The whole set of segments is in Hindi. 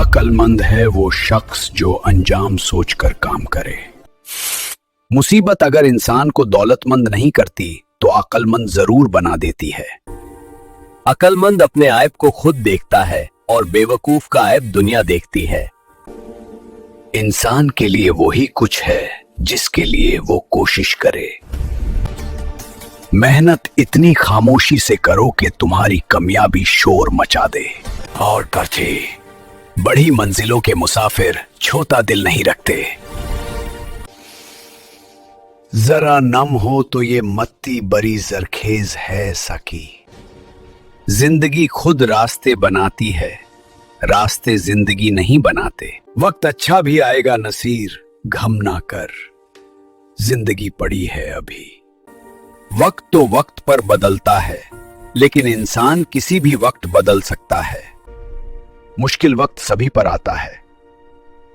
अक्लमंद है वो शख्स जो अंजाम सोचकर काम करे। मुसीबत अगर इंसान को दौलतमंद नहीं करती तो अक्लमंद जरूर बना देती है। अक्लमंद अपने ऐब को खुद देखता है और बेवकूफ का ऐब दुनिया देखती है। इंसान के लिए वही कुछ है जिसके लिए वो कोशिश करे। मेहनत इतनी खामोशी से करो कि तुम्हारी कामयाबी शोर मचा दे। और करते बड़ी मंजिलों के मुसाफिर छोटा दिल नहीं रखते। जरा नम हो तो ये मत्ती बड़ी जरखेज है सकी। जिंदगी खुद रास्ते बनाती है, रास्ते जिंदगी नहीं बनाते। वक्त अच्छा भी आएगा नसीर, गम ना कर, जिंदगी पड़ी है अभी। वक्त तो वक्त पर बदलता है, लेकिन इंसान किसी भी वक्त बदल सकता है। मुश्किल वक्त सभी पर आता है,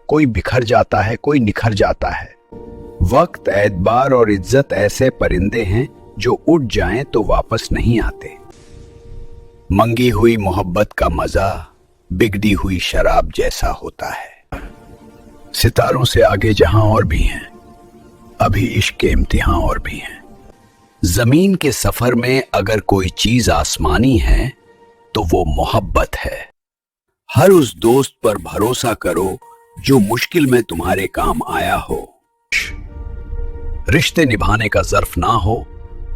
कोई बिखर जाता है, कोई निखर जाता है। वक्त, एतबार और इज्जत ऐसे परिंदे हैं जो उड़ जाएं तो वापस नहीं आते। मंगी हुई मोहब्बत का मजा बिगड़ी हुई शराब जैसा होता है। सितारों से आगे जहां और भी हैं, अभी इश्क के इम्तिहान और भी हैं। जमीन के सफर में अगर कोई चीज आसमानी है तो वो मोहब्बत है। हर उस दोस्त पर भरोसा करो जो मुश्किल में तुम्हारे काम आया हो। रिश्ते निभाने का ज़र्फ ना हो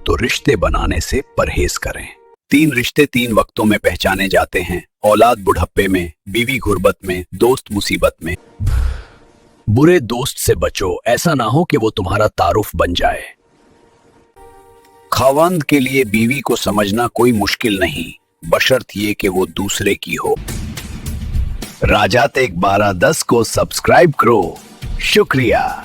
तो रिश्ते बनाने से परहेज करें। 3 रिश्ते 3 वक्तों में पहचाने जाते हैं। औलाद बुढ़ापे में, बीवी गुर्बत में, दोस्त मुसीबत में। बुरे दोस्त से बचो, ऐसा ना हो कि वो तुम्हारा तारुफ बन जाए। खावंद के लिए बीवी को समझना कोई मुश्किल नहीं, बशर्त ये कि वो दूसरे की हो। राजा तेग 1210 को सब्सक्राइब करो। शुक्रिया।